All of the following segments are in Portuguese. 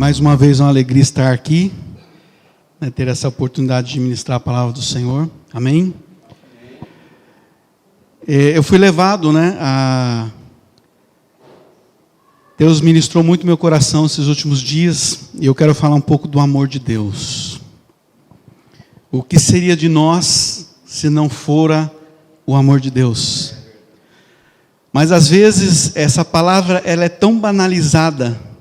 Mais uma vez uma alegria estar aqui, né, ter essa oportunidade de ministrar a palavra do Senhor. Amém? Eu fui levado, Deus ministrou muito meu coração esses últimos dias, e eu quero falar um pouco do amor de Deus. O que seria de nós se não fora o amor de Deus? Mas às vezes essa palavra ela é tão banalizada,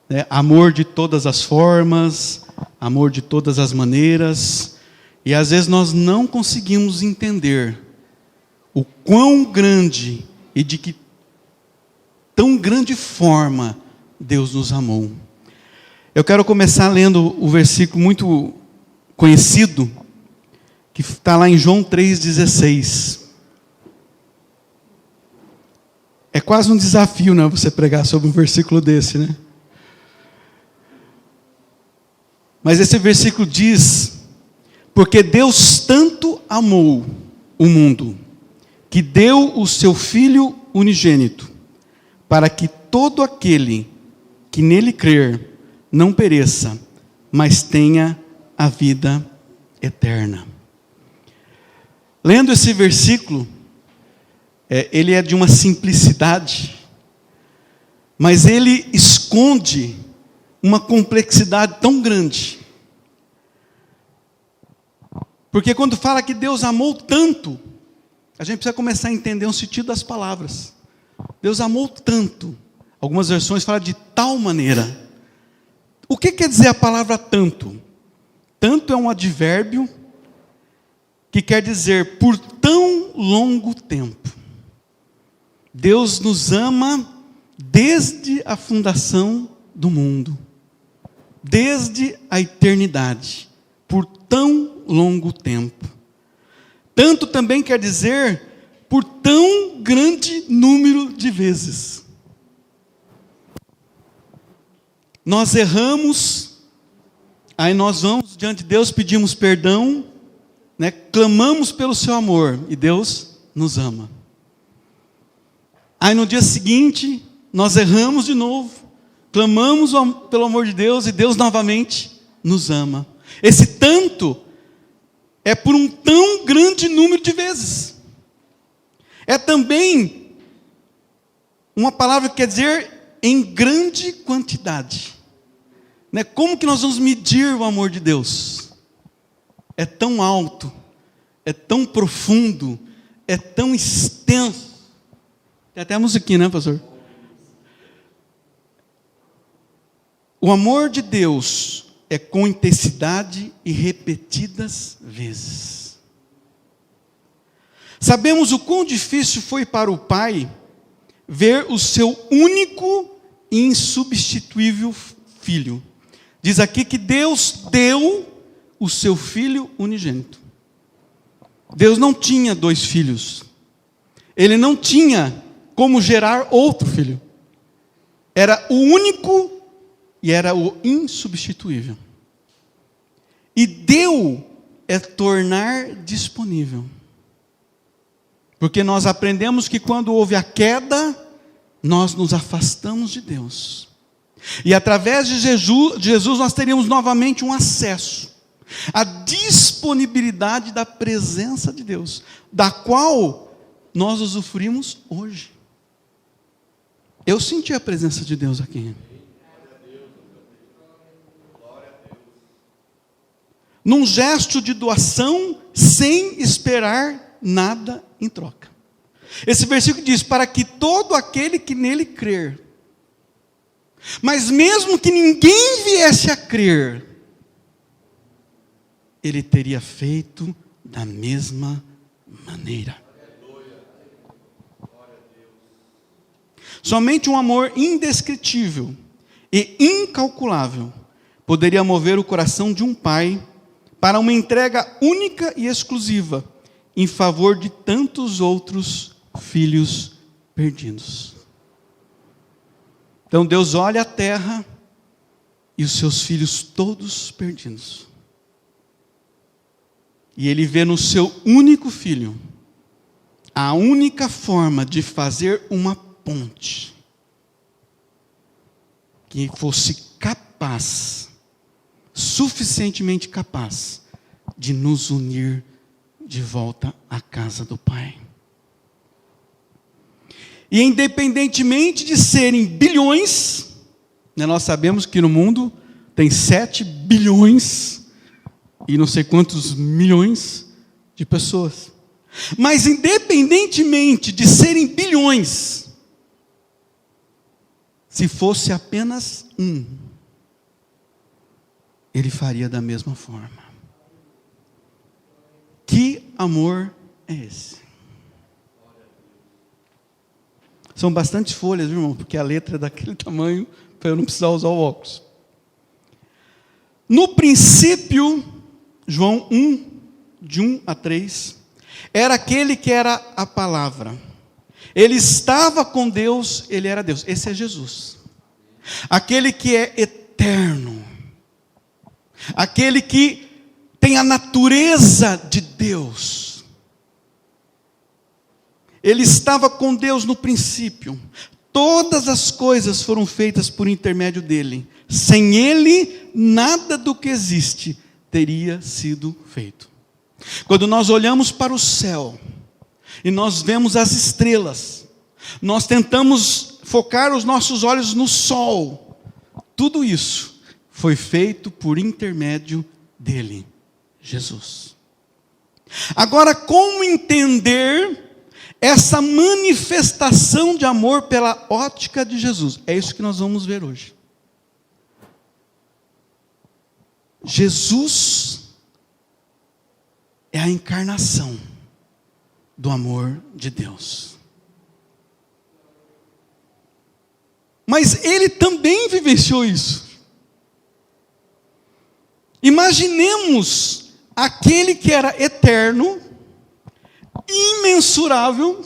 né? Amor de todas as formas, amor de todas as maneiras, e às vezes nós não conseguimos entender o quão grande e de que tão grande forma Deus nos amou. Eu quero começar lendo o versículo muito conhecido, que está lá em João 3,16. É quase um desafio, né, você pregar sobre um versículo desse, né? Mas esse versículo diz: porque Deus tanto amou o mundo, que deu o seu Filho unigênito, para que todo aquele que nele crer não pereça, mas tenha a vida eterna. Lendo esse versículo, ele é de uma simplicidade, mas ele esconde uma complexidade tão grande. Porque quando fala que Deus amou tanto, a gente precisa começar a entender o sentido das palavras. Deus amou tanto. Algumas versões falam de tal maneira. O que quer dizer a palavra tanto? Tanto é um advérbio que quer dizer por tão longo tempo. Deus nos ama desde a fundação do mundo, desde a eternidade, por tão longo tempo. Tanto também quer dizer por tão grande número de vezes. Nós erramos, aí nós vamos diante de Deus, pedimos perdão, né, clamamos pelo seu amor, e Deus nos ama. Aí no dia seguinte, nós erramos de novo, clamamos pelo amor de Deus, e Deus novamente nos ama. Esse tanto é por um tão grande número de vezes. É também uma palavra que quer dizer em grande quantidade. Né? Como que nós vamos medir o amor de Deus? É tão alto, é tão profundo, é tão extenso. Tem até a musiquinha, né, pastor? O amor de Deus é com intensidade e repetidas vezes. Sabemos o quão difícil foi para o Pai ver o seu único e insubstituível Filho. Diz aqui que Deus deu o seu Filho unigênito. Deus não tinha 2 filhos. Ele não tinha como gerar outro filho. Era o único e era o insubstituível. E deu é tornar disponível. Porque nós aprendemos que quando houve a queda, nós nos afastamos de Deus. E através de Jesus nós teríamos novamente um acesso à disponibilidade da presença de Deus, da qual nós usufruímos hoje. Eu senti a presença de Deus aqui. Num gesto de doação, sem esperar nada em troca. Esse versículo diz: para que todo aquele que nele crer. Mas mesmo que ninguém viesse a crer, ele teria feito da mesma maneira. Somente um amor indescritível e incalculável poderia mover o coração de um pai para uma entrega única e exclusiva em favor de tantos outros filhos perdidos. Então Deus olha a terra e os seus filhos todos perdidos. E Ele vê no seu único filho a única forma de fazer uma ponte que fosse capaz capaz, suficientemente capaz, de nos unir de volta à casa do Pai. E independentemente de serem bilhões, né, nós sabemos que no mundo tem 7 bilhões e não sei quantos milhões de pessoas. Mas independentemente de serem bilhões, se fosse apenas um, ele faria da mesma forma. Que amor é esse? São bastante folhas, viu, irmão? Porque a letra é daquele tamanho, para eu não precisar usar o óculos. No princípio, João 1, de 1 a 3, era aquele que era a palavra. Ele estava com Deus, ele era Deus. Esse é Jesus. Aquele que é eterno. Aquele que tem a natureza de Deus. Ele estava com Deus no princípio. Todas as coisas foram feitas por intermédio dele. Sem ele, nada do que existe teria sido feito. Quando nós olhamos para o céu e nós vemos as estrelas, nós tentamos focar os nossos olhos no sol. Tudo isso foi feito por intermédio dele, Jesus. Agora, como entender essa manifestação de amor pela ótica de Jesus? É isso que nós vamos ver hoje. Jesus é a encarnação do amor de Deus. Mas ele também vivenciou isso. Imaginemos aquele que era eterno, imensurável,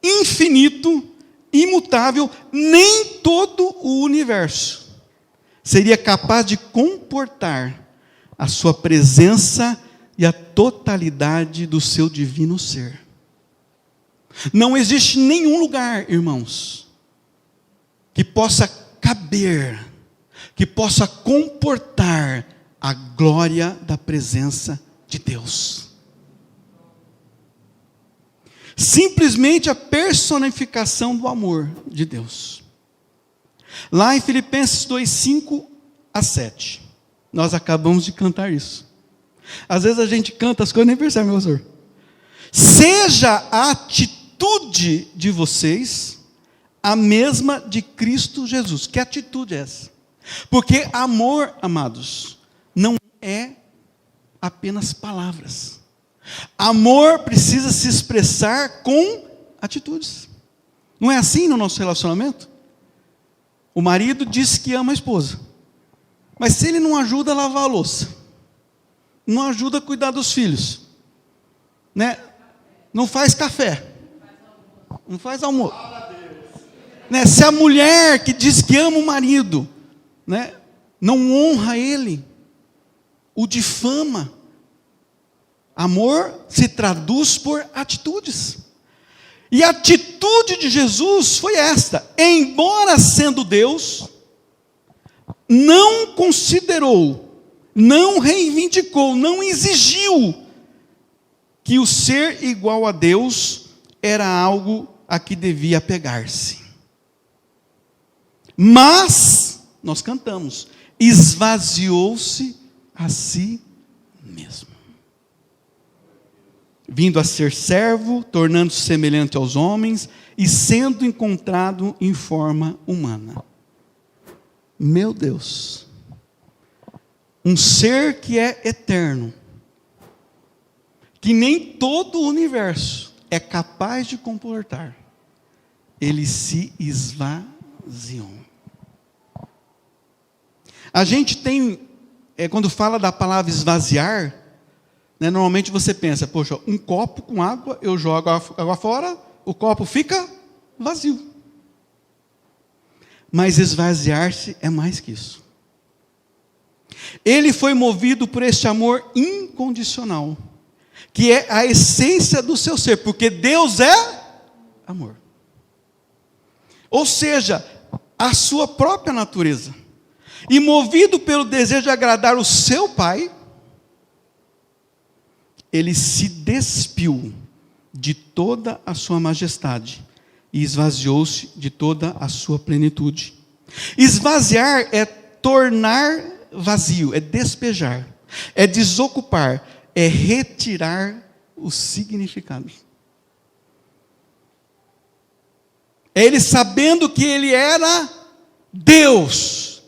infinito, imutável, nem todo o universo seria capaz de comportar a sua presença e a totalidade do seu divino ser. Não existe nenhum lugar, irmãos, que possa caber, que possa comportar a glória da presença de Deus. Simplesmente a personificação do amor de Deus. Lá em Filipenses 2, 5 a 7. Nós acabamos de cantar isso. Às vezes a gente canta as coisas e nem percebe, meu pastor. Seja a atitude de vocês a mesma de Cristo Jesus. Que atitude é essa? Porque amor, amados, não é apenas palavras. Amor precisa se expressar com atitudes. Não é assim no nosso relacionamento? O marido diz que ama a esposa, mas se ele não ajuda a lavar a louça, não ajuda a cuidar dos filhos, né? Não faz café, não faz almoço, né? Se a mulher que diz que ama o marido, né, não honra ele, o difama. Amor se traduz por atitudes. E a atitude de Jesus foi esta: embora sendo Deus, não considerou, não reivindicou, não exigiu que o ser igual a Deus era algo a que devia apegar-se. Mas, nós cantamos, esvaziou-se a si mesmo, vindo a ser servo, tornando-se semelhante aos homens e sendo encontrado em forma humana. Meu Deus, um ser que é eterno, que nem todo o universo é capaz de comportar, ele se esvaziou. A gente tem, quando fala da palavra esvaziar, né, normalmente você pensa, poxa, um copo com água, eu jogo a água fora, o copo fica vazio. Mas esvaziar-se é mais que isso. Ele foi movido por este amor incondicional, que é a essência do seu ser, porque Deus é amor. Ou seja, a sua própria natureza. E movido pelo desejo de agradar o seu pai, ele se despiu de toda a sua majestade e esvaziou-se de toda a sua plenitude. Esvaziar é tornar vazio, é despejar, é desocupar, é retirar o significado. É ele sabendo que ele era Deus.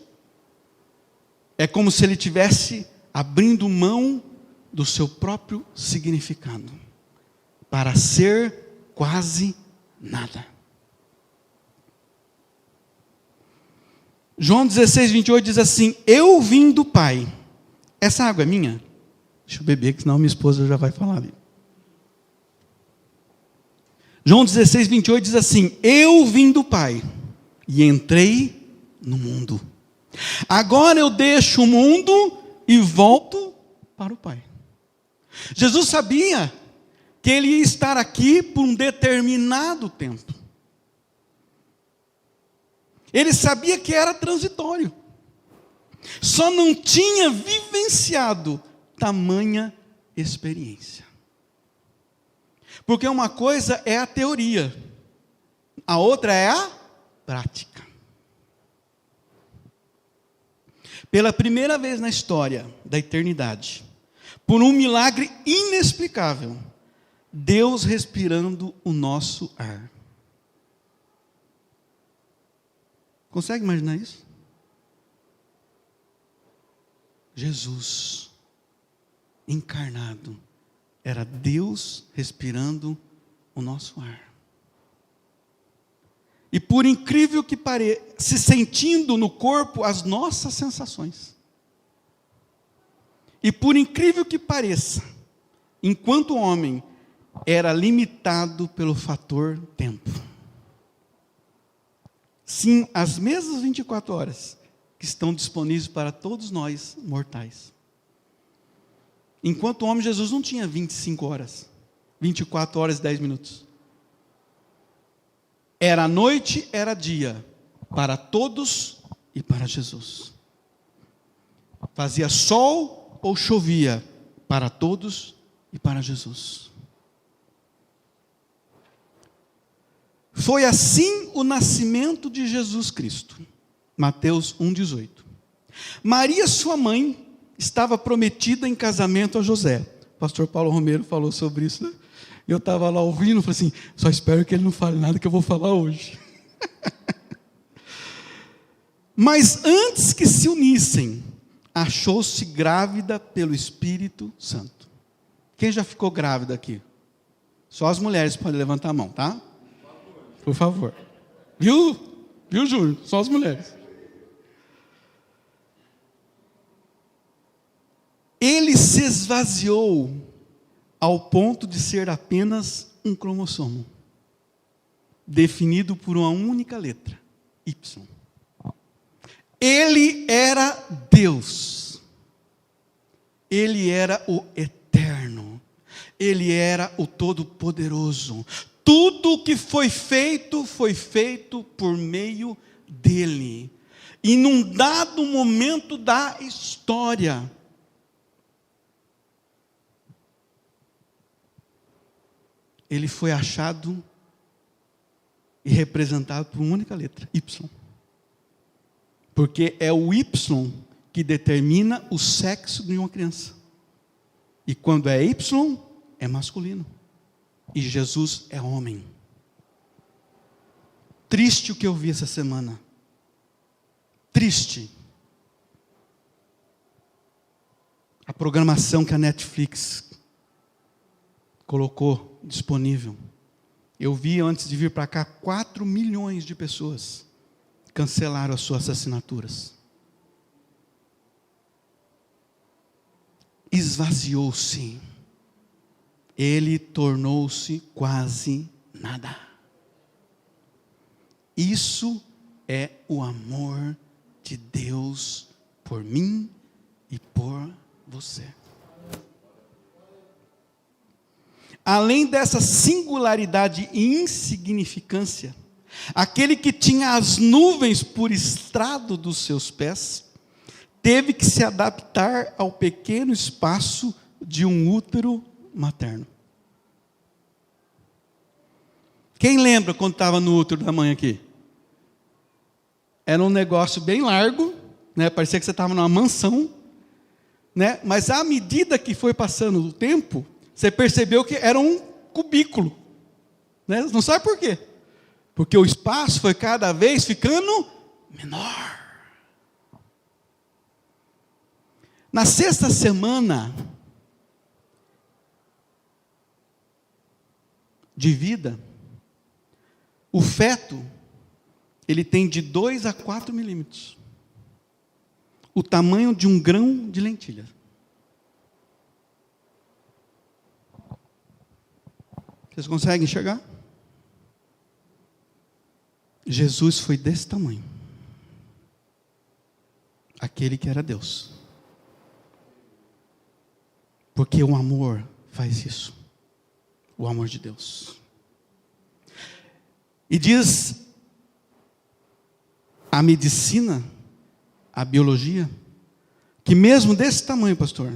É como se ele estivesse abrindo mão do seu próprio significado para ser quase nada. João 16, 28 diz assim: eu vim do Pai. Essa água é minha? Deixa eu beber, que senão minha esposa já vai falar ali. João 16, 28 diz assim: eu vim do Pai e entrei no mundo. Agora eu deixo o mundo e volto para o Pai. Jesus sabia que ele ia estar aqui por um determinado tempo. Ele sabia que era transitório. Só não tinha vivenciado tamanha experiência. Porque uma coisa é a teoria, a outra é a prática. Pela primeira vez na história da eternidade, por um milagre inexplicável, Deus respirando o nosso ar. Consegue imaginar isso? Jesus, encarnado, era Deus respirando o nosso ar. E por incrível que pareça, se sentindo no corpo as nossas sensações. E por incrível que pareça, enquanto homem, era limitado pelo fator tempo. Sim, as mesmas 24 horas que estão disponíveis para todos nós mortais. Enquanto homem, Jesus não tinha 25 horas, 24 horas e 10 minutos. Era noite, era dia, para todos e para Jesus. Fazia sol ou chovia, para todos e para Jesus. Foi assim o nascimento de Jesus Cristo. Mateus 1,18. Maria, sua mãe, estava prometida em casamento a José. O pastor Paulo Romero falou sobre isso, né? Eu estava lá ouvindo, falei assim, só espero que ele não fale nada que eu vou falar hoje. Mas antes que se unissem, achou-se grávida pelo Espírito Santo. Quem já ficou grávida aqui? Só as mulheres podem levantar a mão, tá? Por favor. Viu, Júnior? Só as mulheres. Ele se esvaziou ao ponto de ser apenas um cromossomo, definido por uma única letra, Y. Ele era Deus. Ele era o eterno. Ele era o todo-poderoso. Tudo o que foi feito por meio dele. E num dado momento da história, ele foi achado e representado por uma única letra, Y. Porque é o Y que determina o sexo de uma criança. E quando é Y, é masculino. E Jesus é homem. Triste o que eu vi essa semana. Triste. A programação que a Netflix colocou disponível. Eu vi antes de vir para cá 4 milhões de pessoas cancelaram as suas assinaturas. Esvaziou-se. Ele tornou-se quase nada. Isso é o amor de Deus por mim e por você. Além dessa singularidade e insignificância, aquele que tinha as nuvens por estrado dos seus pés, teve que se adaptar ao pequeno espaço de um útero materno. Quem lembra quando estava no útero da mãe aqui? Era um negócio bem largo, né? Parecia que você estava numa mansão, né? Mas à medida que foi passando o tempo, você percebeu que era um cubículo, né? Não sabe por quê? Porque o espaço foi cada vez ficando menor. Na sexta semana de vida, o feto, ele tem de 2 a 4 milímetros. O tamanho de um grão de lentilha. Vocês conseguem enxergar? Jesus foi desse tamanho. Aquele que era Deus. Porque o amor faz isso. O amor de Deus. E diz a medicina, a biologia, que mesmo desse tamanho, pastor,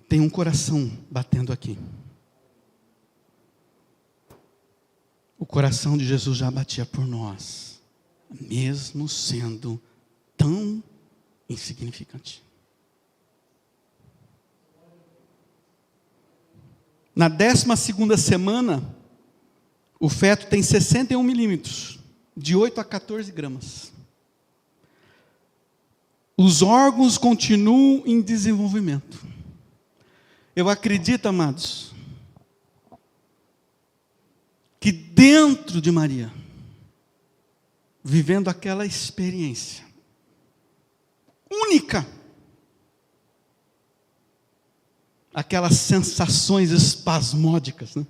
tem um coração batendo aqui. O coração de Jesus já batia por nós, mesmo sendo tão insignificante. Na 12ª semana, o feto tem 61 milímetros, de 8 a 14 gramas. Os órgãos continuam em desenvolvimento. Eu acredito, amados, que dentro de Maria, vivendo aquela experiência única, aquelas sensações espasmódicas, né?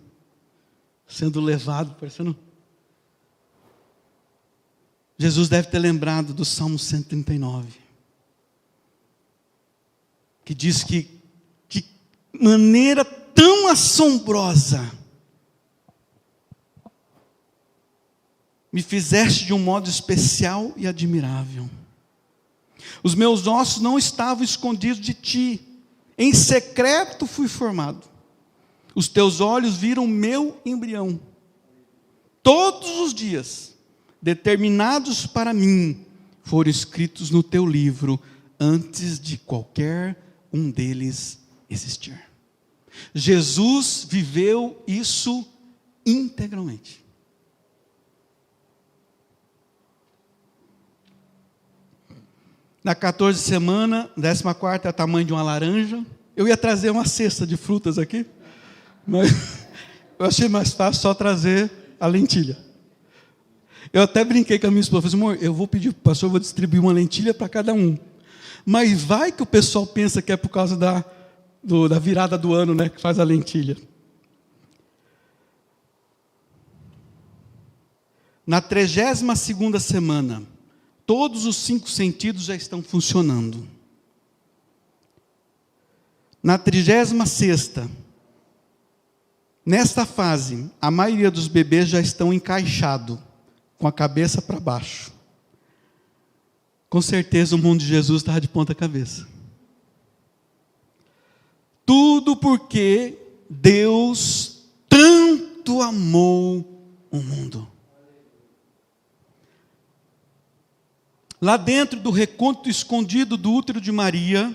Sendo levado, parecendo... Jesus deve ter lembrado do Salmo 139, que diz que de maneira tão assombrosa, me fizeste de um modo especial e admirável. Os meus ossos não estavam escondidos de ti, em secreto fui formado. Os teus olhos viram meu embrião. Todos os dias, determinados para mim, foram escritos no teu livro, antes de qualquer um deles existir. Jesus viveu isso integralmente. Na 14ª semana, 14ª é o tamanho de uma laranja. Eu ia trazer uma cesta de frutas aqui, mas eu achei mais fácil só trazer a lentilha. Eu até brinquei com a minha esposa, falei, amor, eu vou pedir para o pastor, vou distribuir uma lentilha para cada um. Mas vai que o pessoal pensa que é por causa da virada do ano, né, que faz a lentilha. Na 32ª semana, todos os 5 sentidos já estão funcionando. Na 36ª, nesta fase, a maioria dos bebês já estão encaixados, com a cabeça para baixo. Com certeza o mundo de Jesus estava de ponta cabeça. Tudo porque Deus tanto amou o mundo. Lá dentro do recôndito escondido do útero de Maria,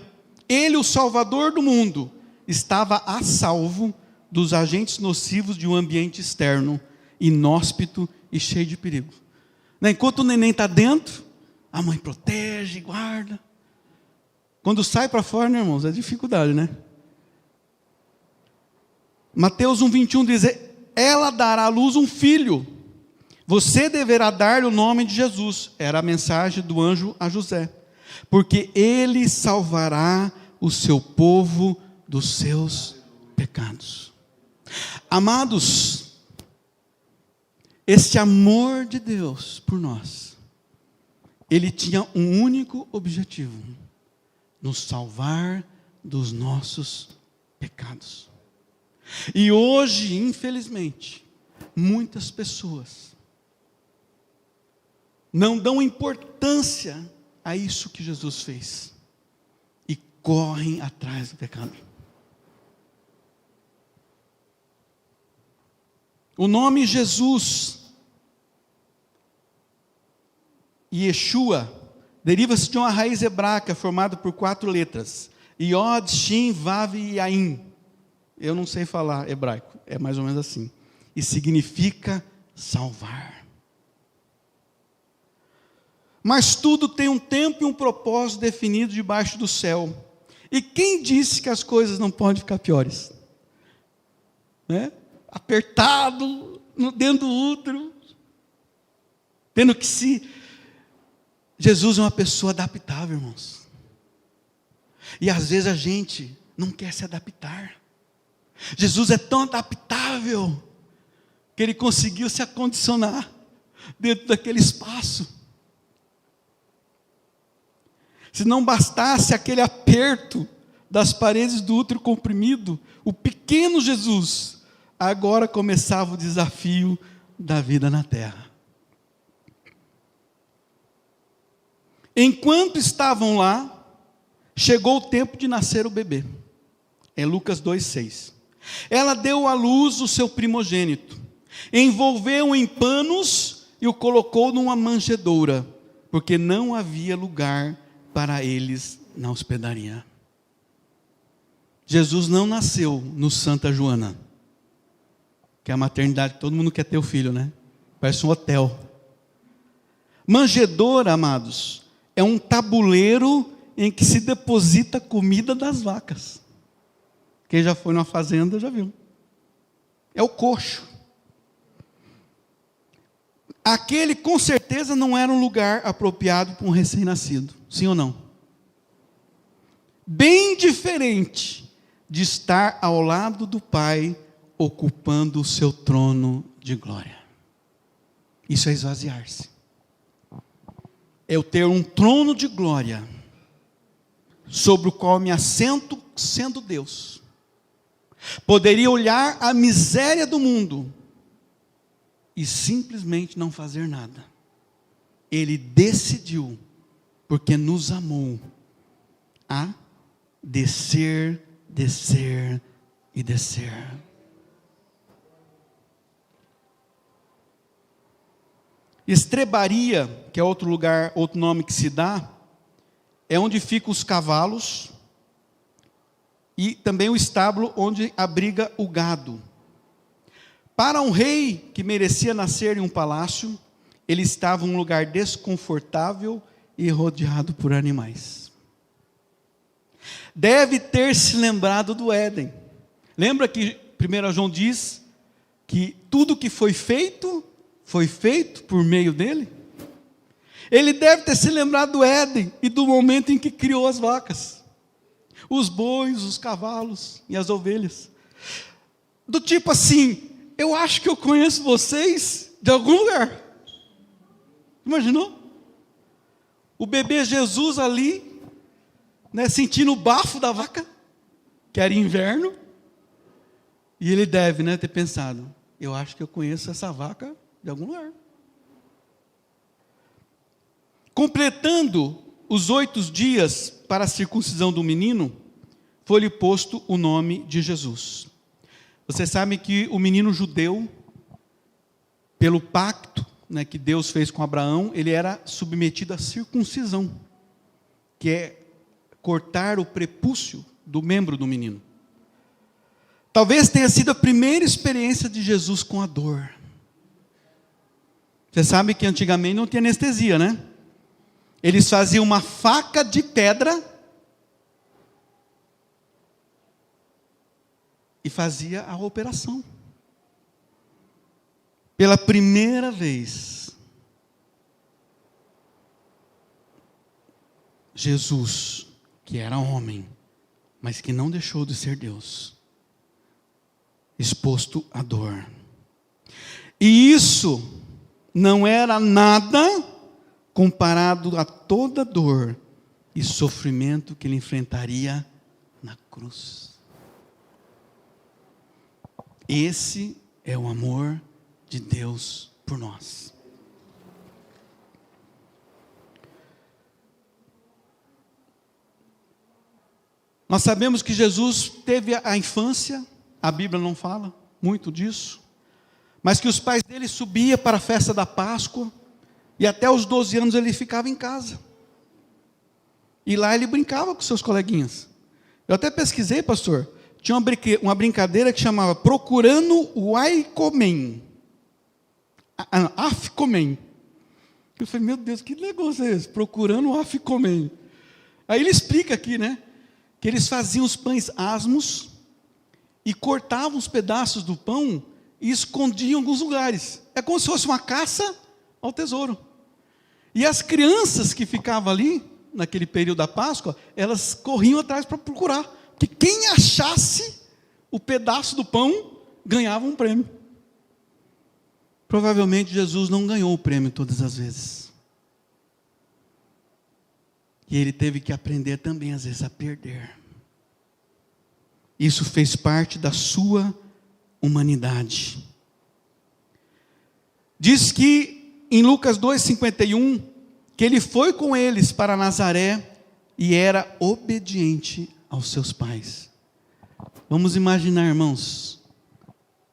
Ele, o Salvador do mundo, estava a salvo dos agentes nocivos de um ambiente externo, inóspito e cheio de perigo. Enquanto o neném está dentro, a mãe protege, guarda. Quando sai para fora, né, irmãos, é dificuldade, né? Mateus 1,21 diz, ela dará à luz um filho. Você deverá dar-lhe o nome de Jesus. Era a mensagem do anjo a José. Porque ele salvará o seu povo dos seus pecados. Amados, este amor de Deus por nós, ele tinha um único objetivo: nos salvar dos nossos pecados. E hoje, infelizmente, muitas pessoas não dão importância a isso que Jesus fez e correm atrás do pecado. O nome Jesus, Yeshua, deriva-se de uma raiz hebraica formada por 4 letras: Yod, Shin, Vav e Ain. Eu não sei falar hebraico, é mais ou menos assim. E significa salvar. Mas tudo tem um tempo e um propósito definido debaixo do céu. E quem disse que as coisas não podem ficar piores? Né? Apertado, dentro do útero, tendo que se... Jesus é uma pessoa adaptável, irmãos. E às vezes a gente não quer se adaptar. Jesus é tão adaptável que ele conseguiu se acondicionar dentro daquele espaço. Se não bastasse aquele aperto das paredes do útero comprimido, o pequeno Jesus agora começava o desafio da vida na terra. Enquanto estavam lá, chegou o tempo de nascer o bebê. É Lucas 2,6. Ela deu à luz o seu primogênito, envolveu-o em panos e o colocou numa manjedoura, porque não havia lugar para eles na hospedaria. Jesus não nasceu no Santa Joana, que é a maternidade, todo mundo quer ter o filho, né? Parece um hotel. Manjedoura, amados, é um tabuleiro em que se deposita a comida das vacas. Quem já foi numa fazenda já viu. É o coxo. Aquele com certeza não era um lugar apropriado para um recém-nascido. Sim ou não? Bem diferente de estar ao lado do Pai, ocupando o seu trono de glória. Isso é esvaziar-se. É eu ter um trono de glória, sobre o qual me assento sendo Deus. Poderia olhar a miséria do mundo e simplesmente não fazer nada. Ele decidiu, porque nos amou, a descer, descer e descer. Estrebaria, que é outro lugar, outro nome que se dá, é onde ficam os cavalos e também o estábulo onde abriga o gado. Para um rei que merecia nascer em um palácio, ele estava em um lugar desconfortável e rodeado por animais. Deve ter se lembrado do Éden. Lembra que 1 João diz que tudo que foi feito por meio dele? Ele deve ter se lembrado do Éden e do momento em que criou as vacas, os bois, os cavalos e as ovelhas. Do tipo assim, eu acho que eu conheço vocês de algum lugar. Imaginou? O bebê Jesus ali, né, sentindo o bafo da vaca, que era inverno, e ele deve, né, ter pensado, eu acho que eu conheço essa vaca de algum lugar. Completando os 8 dias para a circuncisão do menino, foi-lhe posto o nome de Jesus. Você sabe que o menino judeu, pelo pacto, né, que Deus fez com Abraão, ele era submetido à circuncisão, que é cortar o prepúcio do membro do menino. Talvez tenha sido a primeira experiência de Jesus com a dor. Você sabe que antigamente não tinha anestesia, né? Eles faziam uma faca de pedra e fazia a operação. Pela primeira vez, Jesus, que era homem, mas que não deixou de ser Deus, exposto à dor. E isso não era nada comparado a toda dor e sofrimento que ele enfrentaria na cruz. Esse é o amor de Deus por nós. Nós sabemos que Jesus teve a infância, a Bíblia não fala muito disso, mas que os pais dele subiam para a festa da Páscoa, e até os 12 anos ele ficava em casa. E lá ele brincava com seus coleguinhas. Eu até pesquisei, pastor, tinha uma brincadeira que chamava Procurando o Aikomen. Afikomen. Eu falei, meu Deus, que negócio é esse? Procurando o Afikomen. Aí ele explica aqui, né? Que eles faziam os pães asmos e cortavam os pedaços do pão e escondiam em alguns lugares. É como se fosse uma caça ao tesouro. E as crianças que ficavam ali, naquele período da Páscoa, elas corriam atrás para procurar. Porque quem achasse o pedaço do pão, ganhava um prêmio. Provavelmente Jesus não ganhou o prêmio todas as vezes. E ele teve que aprender também, às vezes, a perder. Isso fez parte da sua humanidade. Diz que em Lucas 2,51, que ele foi com eles para Nazaré e era obediente aos seus pais. Vamos imaginar, irmãos,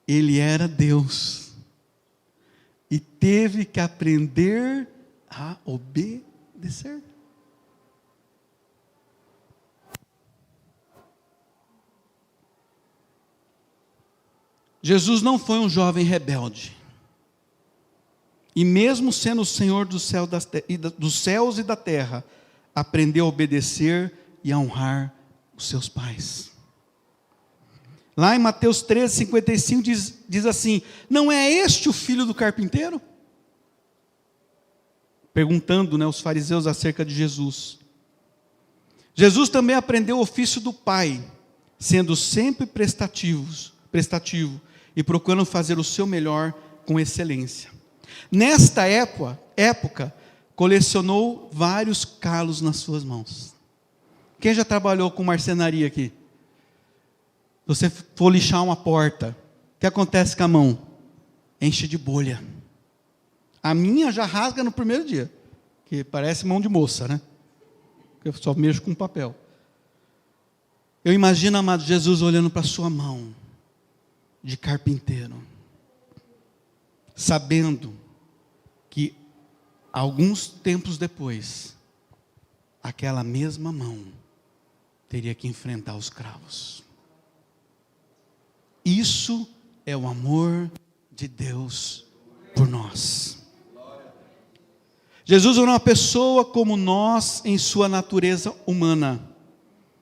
ele era Deus e teve que aprender a obedecer. Jesus não foi um jovem rebelde. E mesmo sendo o Senhor dos céus e da terra, aprendeu a obedecer e a honrar os seus pais. Lá em Mateus 13:55 diz assim: não é este o filho do carpinteiro? Perguntando, os fariseus acerca de Jesus. Jesus também aprendeu o ofício do pai, sendo sempre prestativo e procurando fazer o seu melhor com excelência. Nesta época, colecionou vários calos nas suas mãos. Quem já trabalhou com marcenaria aqui? Você for lixar uma porta, o que acontece com a mão? Enche de bolha. A minha já rasga no primeiro dia, que parece mão de moça, né? Eu só mexo com papel. Eu imagino, amado, Jesus olhando para a sua mão de carpinteiro, sabendo que alguns tempos depois, aquela mesma mão teria que enfrentar os cravos. Isso é o amor de Deus por nós. Jesus era uma pessoa como nós em sua natureza humana.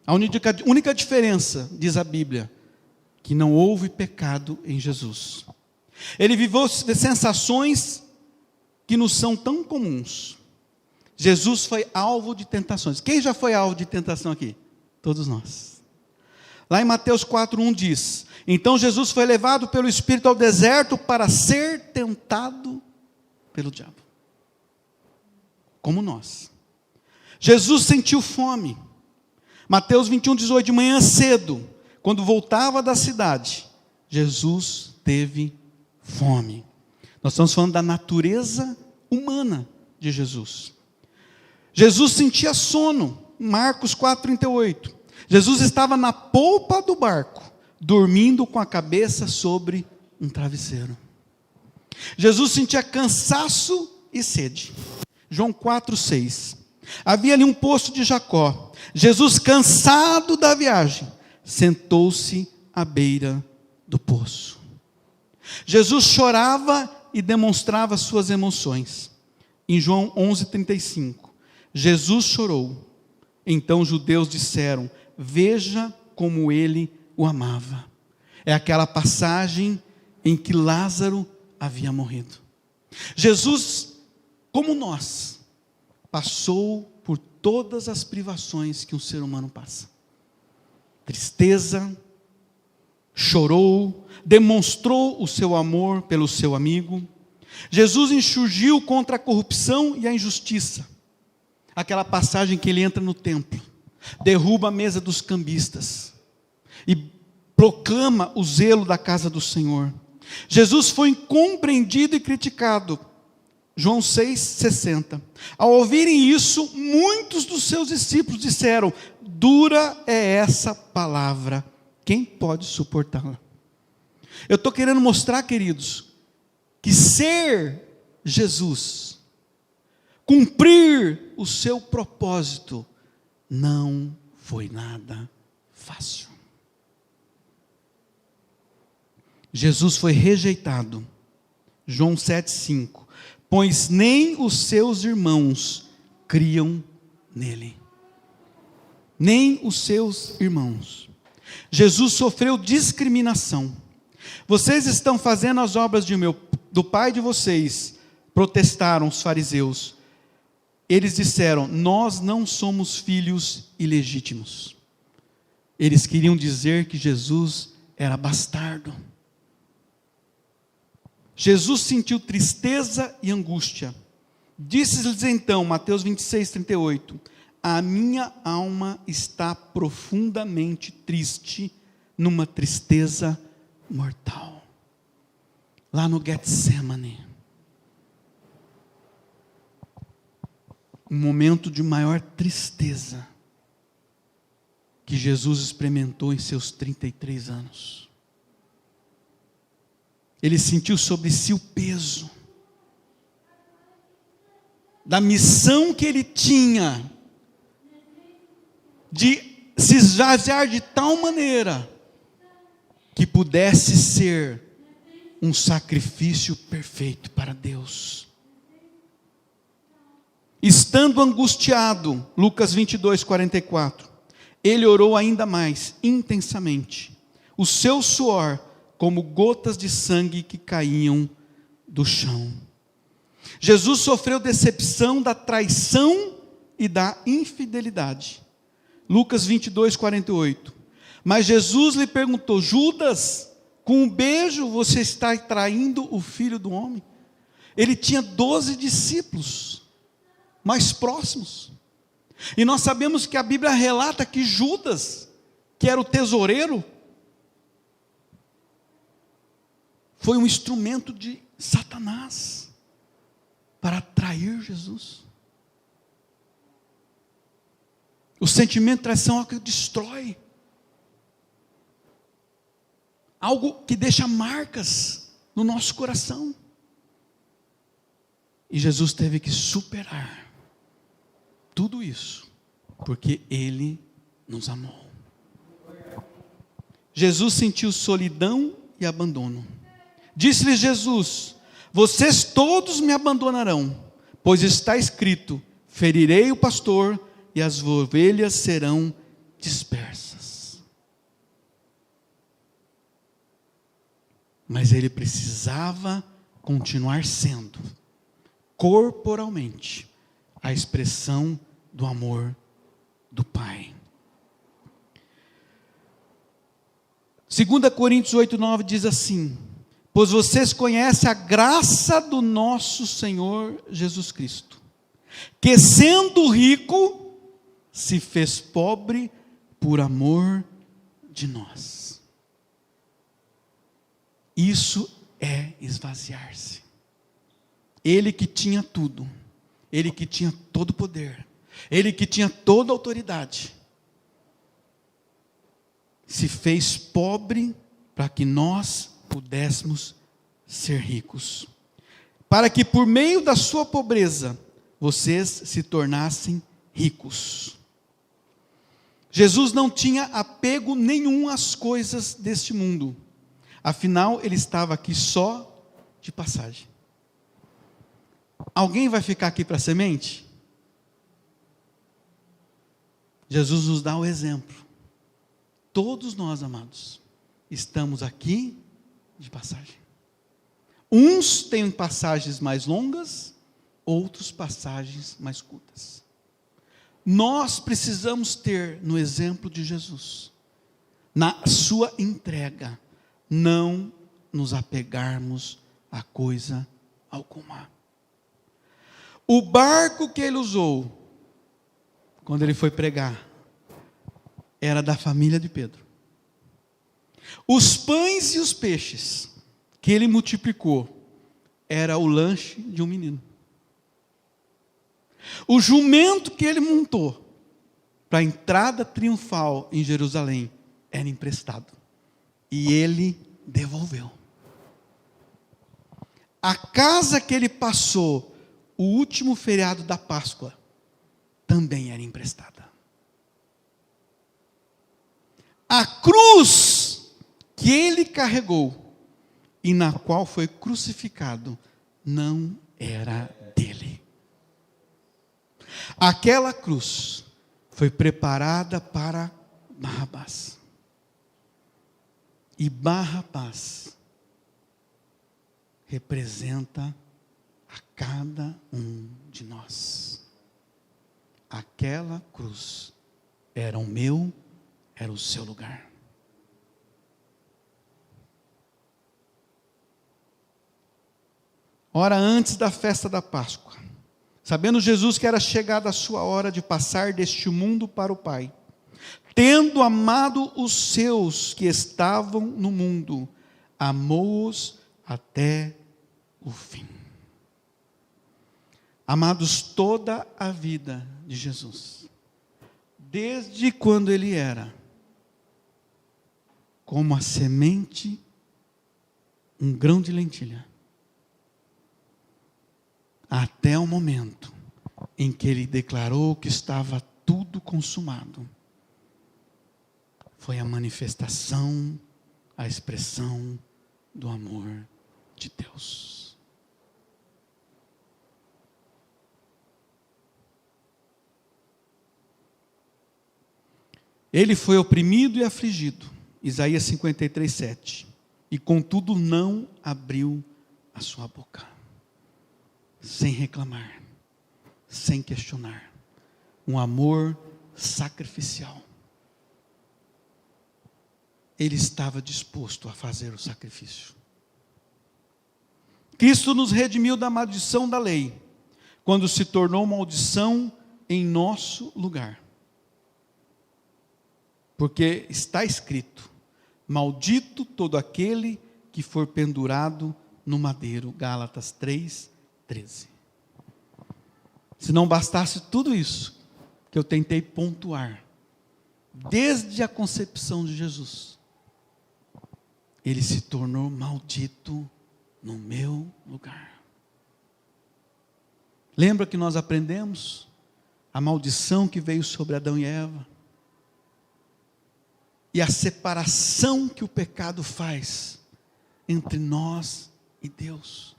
A única diferença, diz a Bíblia, que não houve pecado em Jesus. Ele viveu sensações que nos são tão comuns. Jesus foi alvo de tentações. Quem já foi alvo de tentação aqui? Todos nós. Lá em Mateus 4:1 diz: então Jesus foi levado pelo Espírito ao deserto para ser tentado pelo diabo. Como nós. Jesus sentiu fome. Mateus 21:18, de manhã cedo, quando voltava da cidade, Jesus teve fome. Nós estamos falando da natureza humana de Jesus. Jesus sentia sono. Marcos 4:38. Jesus estava na polpa do barco, dormindo com a cabeça sobre um travesseiro. Jesus sentia cansaço e sede. João 4:6. Havia ali um poço de Jacó. Jesus, cansado da viagem, sentou-se à beira do poço. Jesus chorava e demonstrava suas emoções. Em João 11:35, Jesus chorou. Então os judeus disseram: veja como ele o amava. É aquela passagem em que Lázaro havia morrido. Jesus, como nós, passou por todas as privações que um ser humano passa. Tristeza, chorou, demonstrou o seu amor pelo seu amigo. Jesus insurgiu contra a corrupção e a injustiça. Aquela passagem que ele entra no templo, derruba a mesa dos cambistas e proclama o zelo da casa do Senhor. Jesus foi incompreendido e criticado João 6,60. Ao ouvirem isso, muitos dos seus discípulos disseram: dura é essa palavra, quem pode suportá-la? Eu estou querendo mostrar, queridos, que ser Jesus, cumprir o seu propósito, não foi nada fácil. Jesus foi rejeitado. João 7,5. Pois nem os seus irmãos criam nele. Nem os seus irmãos. Jesus sofreu discriminação. Vocês estão fazendo as obras do pai de vocês, protestaram os fariseus. Eles disseram: nós não somos filhos ilegítimos. Eles queriam dizer que Jesus era bastardo. Jesus sentiu tristeza e angústia. Disse-lhes então, Mateus 26:38, a minha alma está profundamente triste, numa tristeza mortal. Lá no Getsemane, um momento de maior tristeza que Jesus experimentou em seus 33 anos. Ele sentiu sobre si o peso da missão que ele tinha de se esvaziar de tal maneira que pudesse ser um sacrifício perfeito para Deus. Estando angustiado, Lucas 22:44, ele orou ainda mais intensamente. O seu suor como gotas de sangue que caíam do chão. Jesus sofreu decepção da traição e da infidelidade. Lucas 22:48. Mas Jesus lhe perguntou: Judas, com um beijo você está traindo o Filho do Homem? Ele tinha 12 discípulos mais próximos. E nós sabemos que a Bíblia relata que Judas, que era o tesoureiro, foi um instrumento de Satanás para atrair Jesus. O sentimento de traição é algo que destrói, algo que deixa marcas no nosso coração. E Jesus teve que superar tudo isso, porque Ele nos amou. Jesus sentiu solidão e abandono. Disse-lhe Jesus: vocês todos me abandonarão, pois está escrito: ferirei o pastor e as ovelhas serão dispersas. Mas ele precisava continuar sendo, corporalmente, a expressão do amor do Pai. 2 Coríntios 8:9 diz assim: pois vocês conhecem a graça do nosso Senhor Jesus Cristo, que sendo rico, se fez pobre por amor de nós. Isso é esvaziar-se. Ele que tinha tudo, ele que tinha todo o poder, ele que tinha toda a autoridade, se fez pobre para que nós pudéssemos ser ricos, para que por meio da sua pobreza vocês se tornassem ricos. Jesus não tinha apego nenhum às coisas deste mundo, afinal ele estava aqui só de passagem. Alguém vai ficar aqui para semente? Jesus nos dá o exemplo. Todos nós, amados, estamos aqui de passagem. Uns têm passagens mais longas, outros passagens mais curtas. Nós precisamos ter, no exemplo de Jesus, na sua entrega, não nos apegarmos a coisa alguma. O barco que ele usou, quando ele foi pregar, era da família de Pedro. Os pães e os peixes que ele multiplicou, era o lanche de um menino. O jumento que ele montou para a entrada triunfal em Jerusalém era emprestado. E ele devolveu. A casa que ele passou o último feriado da Páscoa também era emprestada. A cruz que ele carregou e na qual foi crucificado não era dele. Aquela cruz foi preparada para Barrabás. E Barrabás representa a cada um de nós. Aquela cruz era o meu, era o seu lugar. Ora, antes da festa da Páscoa, sabendo Jesus que era chegada a sua hora de passar deste mundo para o Pai, tendo amado os seus que estavam no mundo, amou-os até o fim. Amados, toda a vida de Jesus, desde quando ele era como a semente, um grão de lentilha, até o momento em que ele declarou que estava tudo consumado, foi a manifestação, a expressão do amor de Deus. Ele foi oprimido e afligido, Isaías 53, 7, e contudo não abriu a sua boca, sem reclamar, sem questionar, um amor sacrificial. Ele estava disposto a fazer o sacrifício. Cristo nos redimiu da maldição da lei, quando se tornou maldição em nosso lugar. Porque está escrito: maldito todo aquele que for pendurado no madeiro. Gálatas 3, 13. Se não bastasse tudo isso que eu tentei pontuar, desde a concepção de Jesus, ele se tornou maldito no meu lugar. Lembra que nós aprendemos a maldição que veio sobre Adão e Eva? E a separação que o pecado faz entre nós e Deus.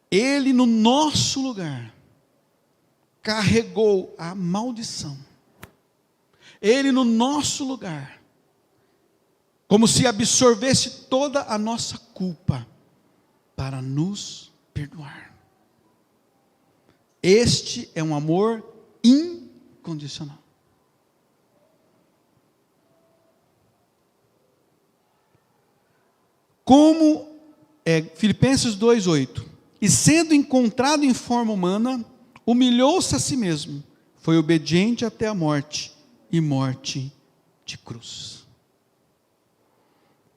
Ele, no nosso lugar, carregou a maldição. Ele, no nosso lugar, como se absorvesse toda a nossa culpa, para nos perdoar. Este é um amor incondicional. Como Filipenses 2:8, e sendo encontrado em forma humana, humilhou-se a si mesmo, foi obediente até a morte, e morte de cruz.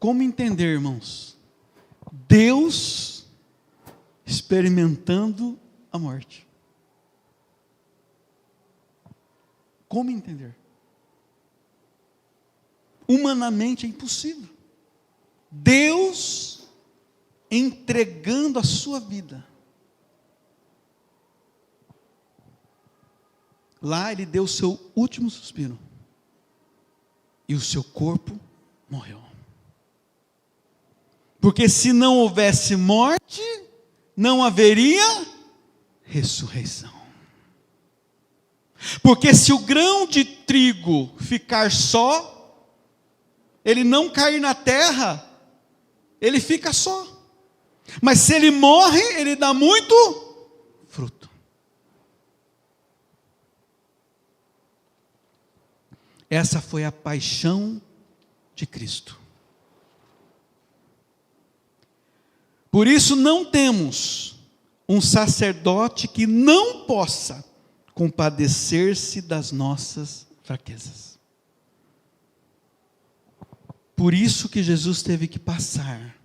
Como entender, irmãos? Deus experimentando a morte. Como entender? Humanamente é impossível. Deus entregando a sua vida. Lá ele deu o seu último suspiro. E o seu corpo morreu. Porque se não houvesse morte, não haveria ressurreição. Porque se o grão de trigo ficar só, ele não cair na terra, ele fica só. Mas se ele morre, ele dá muito fruto. Essa foi a paixão de Cristo. Por isso não temos um sacerdote que não possa compadecer-se das nossas fraquezas. Por isso que Jesus teve que passar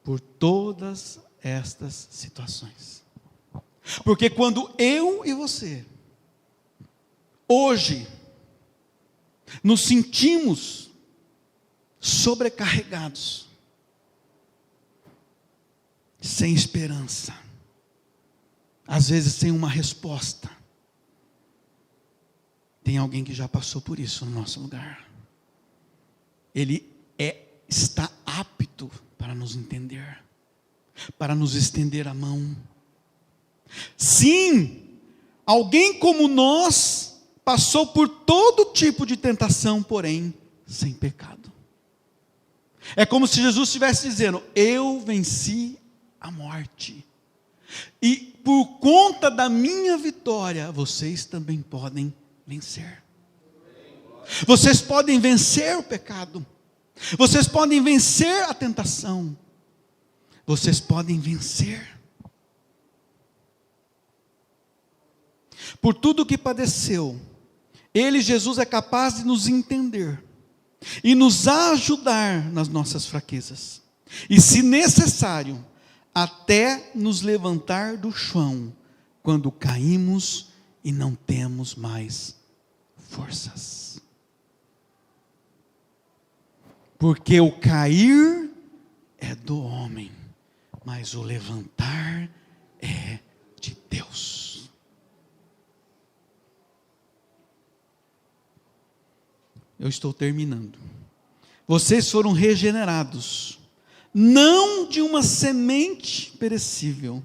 por todas estas situações. Porque quando eu e você, hoje, nos sentimos sobrecarregados, sem esperança, às vezes sem uma resposta, tem alguém que já passou por isso no nosso lugar. Ele está apto para nos entender, para nos estender a mão. Sim, alguém como nós passou por todo tipo de tentação, porém sem pecado. É como se Jesus estivesse dizendo: eu venci a morte, e por conta da minha vitória, vocês também podem vencer. Vocês podem vencer o pecado, vocês podem vencer a tentação, vocês podem vencer. Por tudo que padeceu, Ele, Jesus, é capaz de nos entender e nos ajudar nas nossas fraquezas, e se necessário, até nos levantar do chão, quando caímos e não temos mais forças. Porque o cair é do homem, mas o levantar é de Deus. Eu estou terminando. Vocês foram regenerados, não de uma semente perecível,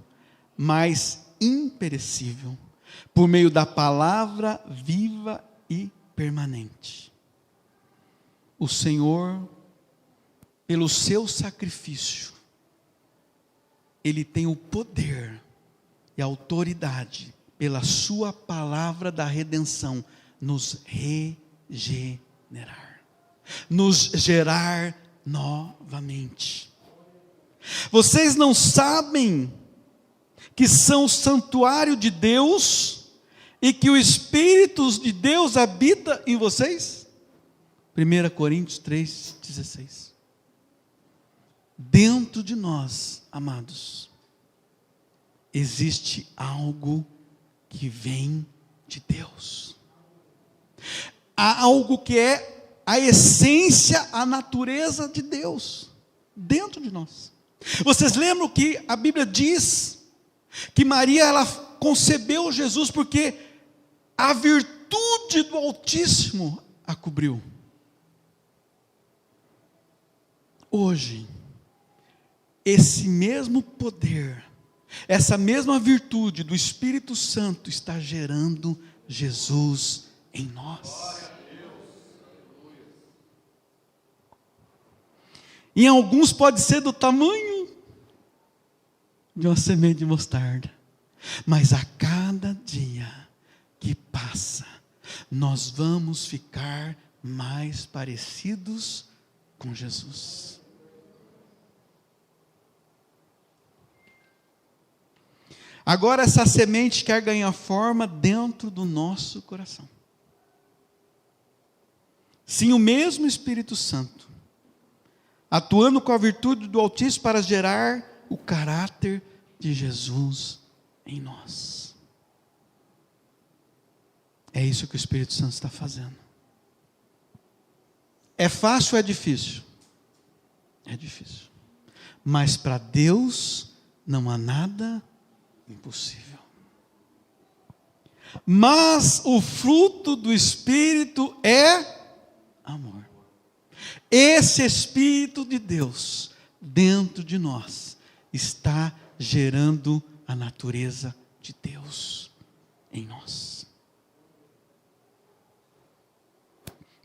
mas imperecível, por meio da palavra viva e permanente. O Senhor, pelo seu sacrifício, Ele tem o poder e a autoridade, pela sua palavra da redenção, nos regenerar, nos gerar novamente. Vocês não sabem que são o santuário de Deus e que o Espírito de Deus habita em vocês? 1 Coríntios 3,16. Dentro de nós, amados, existe algo que vem de Deus. Há algo que é a essência, a natureza de Deus dentro de nós. Vocês lembram que a Bíblia diz que Maria, ela concebeu Jesus porque a virtude do Altíssimo a cobriu. Hoje, esse mesmo poder, essa mesma virtude do Espírito Santo está gerando Jesus em nós. Em alguns pode ser do tamanho de uma semente de mostarda, mas a cada dia que passa, nós vamos ficar mais parecidos com Jesus. Agora essa semente quer ganhar forma dentro do nosso coração. Sim, o mesmo Espírito Santo, atuando com a virtude do Altíssimo para gerar o caráter de Jesus em nós. É isso que o Espírito Santo está fazendo. É fácil ou é difícil? É difícil. Mas para Deus não há nada impossível. Mas o fruto do Espírito é amor. Esse Espírito de Deus dentro de nós está gerando a natureza de Deus em nós.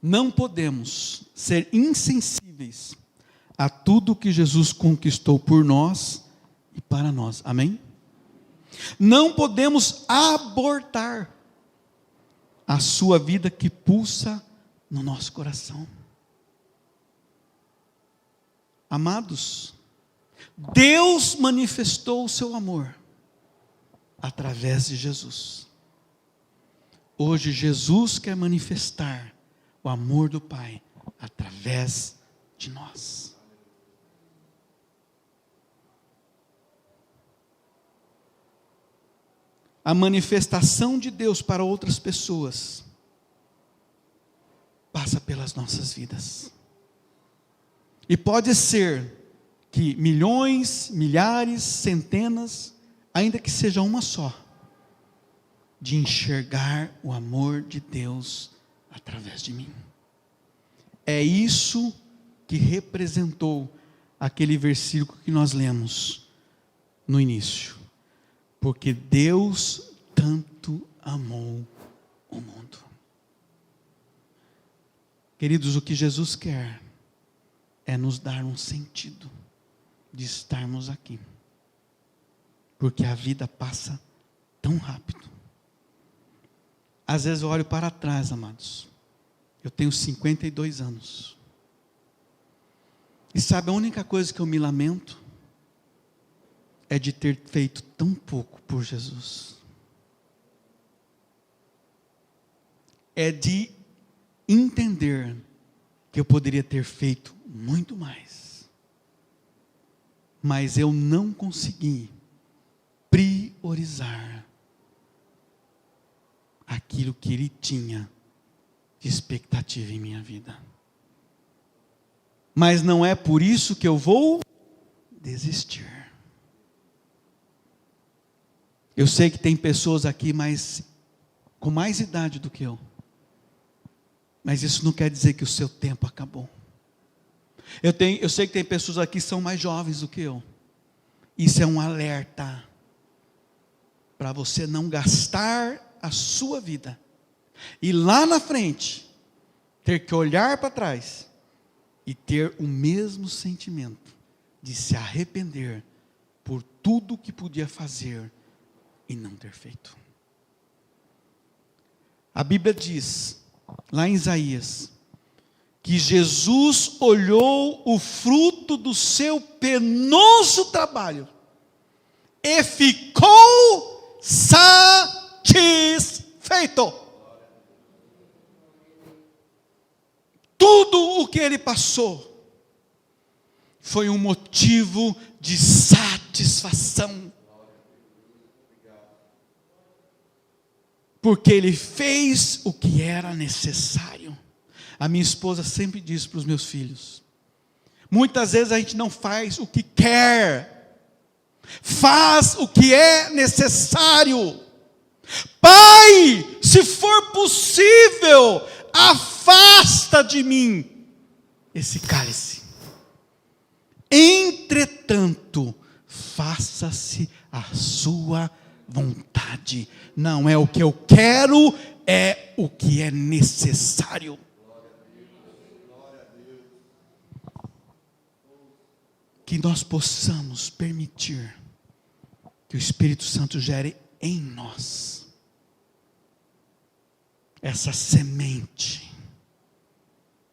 Não podemos ser insensíveis a tudo que Jesus conquistou por nós e para nós. Amém? Não podemos abortar a sua vida que pulsa no nosso coração. Amados, Deus manifestou o seu amor através de Jesus. Hoje Jesus quer manifestar o amor do Pai através de nós. a manifestação de Deus para outras pessoas passa pelas nossas vidas. E pode ser que milhões, milhares, centenas, ainda que seja uma só, de enxergar o amor de Deus através de mim. É isso que representou aquele versículo que nós lemos no início. Porque Deus tanto amou o mundo. Queridos, o que Jesus quer é nos dar um sentido de estarmos aqui. Porque a vida passa tão rápido. Às vezes eu olho para trás, amados. Eu tenho 52 anos. E sabe, a única coisa que eu me lamento é de ter feito tão pouco por Jesus. É de entender que eu poderia ter feito muito mais. Mas eu não consegui priorizar aquilo que Ele tinha de expectativa em minha vida. Mas não é por isso que eu vou desistir. Eu sei que tem pessoas aqui com mais idade do que eu. Mas isso não quer dizer que o seu tempo acabou. Eu sei que tem pessoas aqui que são mais jovens do que eu. Isso é um alerta para você não gastar a sua vida e lá na frente ter que olhar para trás e ter o mesmo sentimento de se arrepender por tudo que podia fazer e não ter feito. A Bíblia diz, lá em Isaías, que Jesus olhou o fruto do seu penoso trabalho e ficou satisfeito. Tudo o que ele passou foi um motivo de satisfação. Porque ele fez o que era necessário. A minha esposa sempre diz para os meus filhos: muitas vezes a gente não faz o que quer, faz o que é necessário. Pai, se for possível, afasta de mim esse cálice. Entretanto, faça-se a sua vontade. Não é o que eu quero, é o que é necessário. Que nós possamos permitir que o Espírito Santo gere em nós essa semente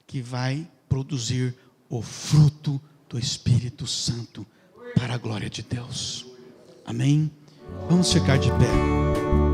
que vai produzir o fruto do Espírito Santo para a glória de Deus. Amém? Vamos ficar de pé.